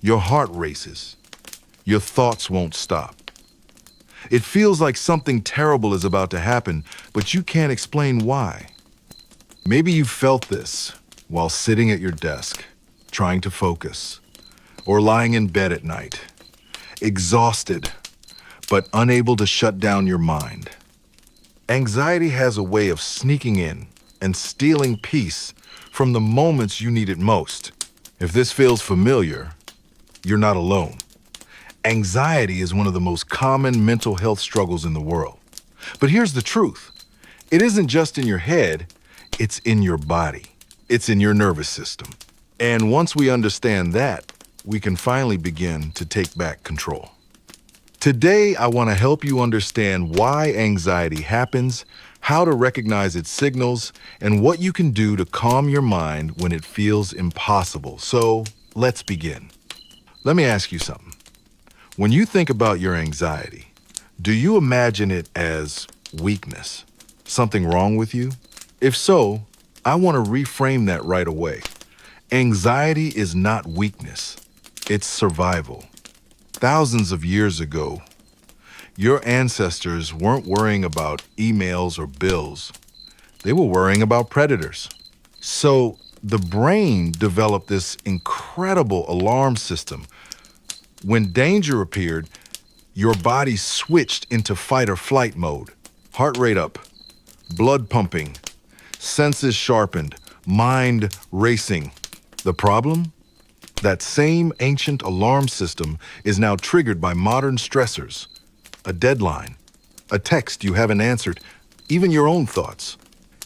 Your heart races. Your thoughts won't stop. It feels like something terrible is about to happen, but you can't explain why. Maybe you felt this while sitting at your desk, trying to focus, or lying in bed at night, exhausted, but unable to shut down your mind. Anxiety has a way of sneaking in and stealing peace from the moments you need it most. If this feels familiar, you're not alone. Anxiety is one of the most common mental health struggles in the world. But here's the truth. It isn't just in your head, it's in your body. It's in your nervous system. And once we understand that, we can finally begin to take back control. Today, I want to help you understand why anxiety happens, how to recognize its signals, and what you can do to calm your mind when it feels impossible. So, let's begin. Let me ask you something. When you think about your anxiety, do you imagine it as weakness? Something wrong with you? If so, I want to reframe that right away. Anxiety is not weakness, it's survival. Thousands of years ago, your ancestors weren't worrying about emails or bills. They were worrying about predators. So the brain developed this incredible alarm system. When danger appeared, your body switched into fight or flight mode. Heart rate up, blood pumping, senses sharpened, mind racing. The problem? That same ancient alarm system is now triggered by modern stressors. A deadline, a text you haven't answered, even your own thoughts.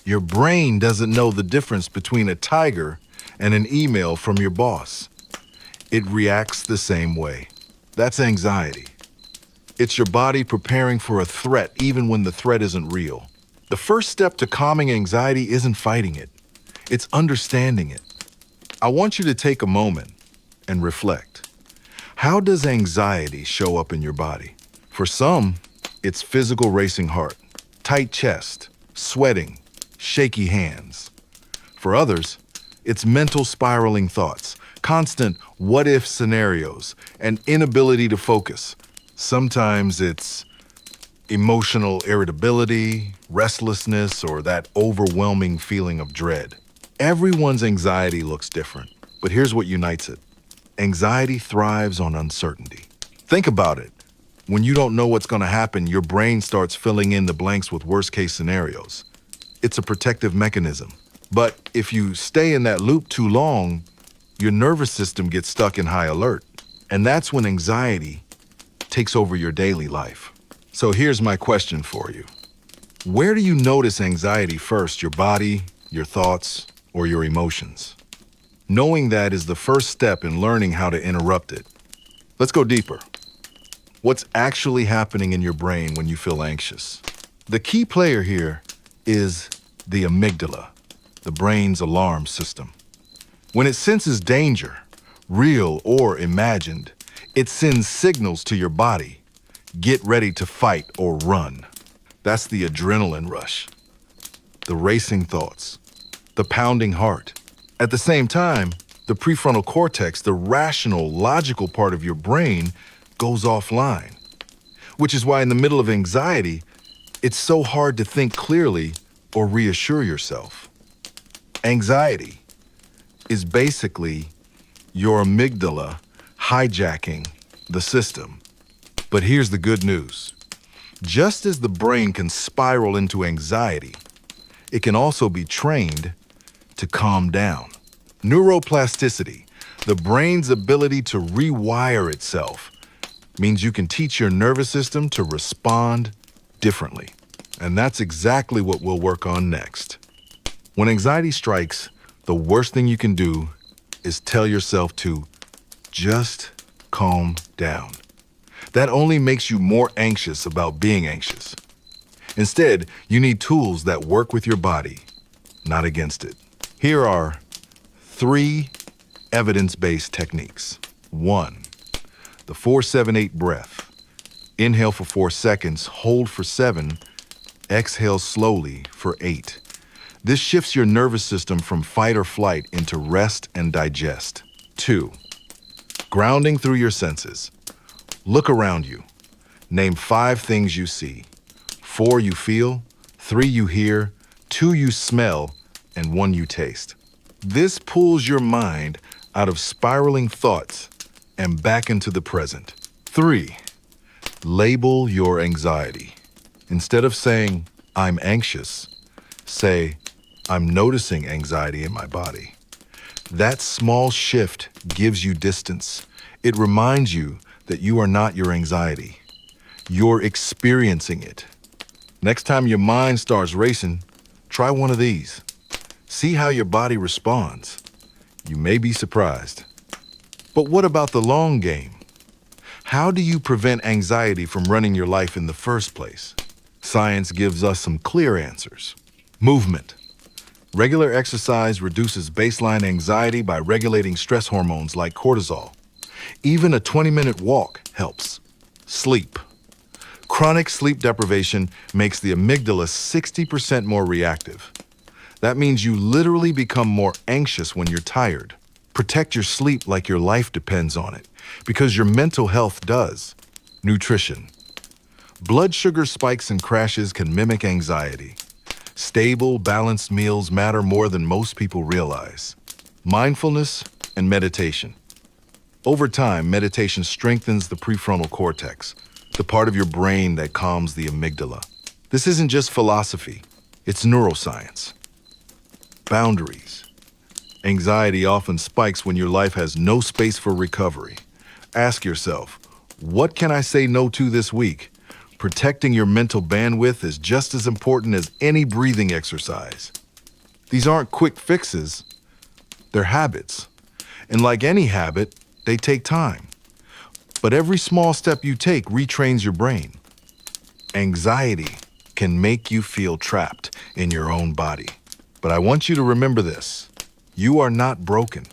Your brain doesn't know the difference between a tiger and an email from your boss. It reacts the same way. That's anxiety. It's your body preparing for a threat even when the threat isn't real. The first step to calming anxiety isn't fighting it. It's understanding it. I want you to take a moment and reflect. How does anxiety show up in your body? For some, it's physical racing heart, tight chest, sweating, shaky hands. For others, it's mental spiraling thoughts, constant what-if scenarios, and inability to focus. Sometimes it's emotional irritability, restlessness, or that overwhelming feeling of dread. Everyone's anxiety looks different, but here's what unites it. Anxiety thrives on uncertainty. Think about it. When you don't know what's going to happen, your brain starts filling in the blanks with worst-case scenarios. It's a protective mechanism. But if you stay in that loop too long, your nervous system gets stuck in high alert. And that's when anxiety takes over your daily life. So here's my question for you. Where do you notice anxiety first? Your body, your thoughts, or your emotions? Knowing that is the first step in learning how to interrupt it. Let's go deeper. What's actually happening in your brain when you feel anxious? The key player here is the amygdala, the brain's alarm system. When it senses danger, real or imagined, it sends signals to your body. Get ready to fight or run. That's the adrenaline rush, the racing thoughts, the pounding heart. At the same time, the prefrontal cortex, the rational, logical part of your brain, goes offline, which is why in the middle of anxiety, it's so hard to think clearly or reassure yourself. Anxiety is basically your amygdala hijacking the system. But here's the good news. Just as the brain can spiral into anxiety, it can also be trained to calm down. Neuroplasticity, the brain's ability to rewire itself, means you can teach your nervous system to respond differently. And that's exactly what we'll work on next. When anxiety strikes, the worst thing you can do is tell yourself to just calm down. That only makes you more anxious about being anxious. Instead, you need tools that work with your body, not against it. Here are 3 evidence-based techniques. 1, the 4-7-8 breath. Inhale for 4 seconds, hold for 7, exhale slowly for 8. This shifts your nervous system from fight or flight into rest and digest. 2, Grounding through your senses. Look around you. Name 5 things you see. 4 you feel, 3 you hear, 2 you smell, and 1 you taste. This pulls your mind out of spiraling thoughts and back into the present. 3. Label your anxiety. Instead of saying, I'm anxious, say, I'm noticing anxiety in my body. That small shift gives you distance. It reminds you that you are not your anxiety. You're experiencing it. Next time your mind starts racing, try one of these. See how your body responds. You may be surprised. But what about the long game? How do you prevent anxiety from running your life in the first place? Science gives us some clear answers. Movement. Regular exercise reduces baseline anxiety by regulating stress hormones like cortisol. Even a 20-minute walk helps. Sleep. Chronic sleep deprivation makes the amygdala 60% more reactive. That means you literally become more anxious when you're tired. Protect your sleep like your life depends on it, because your mental health does. Nutrition. Blood sugar spikes and crashes can mimic anxiety. Stable, balanced meals matter more than most people realize. Mindfulness and meditation. Over time, meditation strengthens the prefrontal cortex, the part of your brain that calms the amygdala. This isn't just philosophy, it's neuroscience. Boundaries. Anxiety often spikes when your life has no space for recovery. Ask yourself, what can I say no to this week? Protecting your mental bandwidth is just as important as any breathing exercise. These aren't quick fixes, they're habits. And like any habit, they take time. But every small step you take retrains your brain. Anxiety can make you feel trapped in your own body. But I want you to remember this. You are not broken.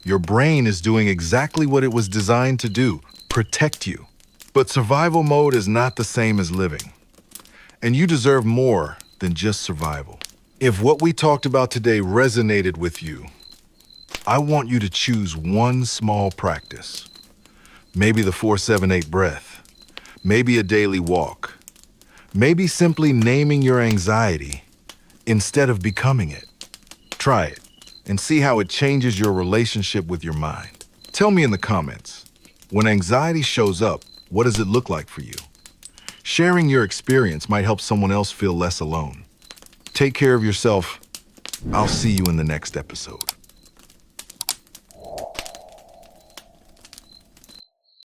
Your brain is doing exactly what it was designed to do, protect you. But survival mode is not the same as living. And you deserve more than just survival. If what we talked about today resonated with you, I want you to choose one small practice. Maybe the 4-7-8 breath. Maybe a daily walk. Maybe simply naming your anxiety instead of becoming it. Try it and see how it changes your relationship with your mind. Tell me in the comments, when anxiety shows up, what does it look like for you? Sharing your experience might help someone else feel less alone. Take care of yourself. I'll see you in the next episode.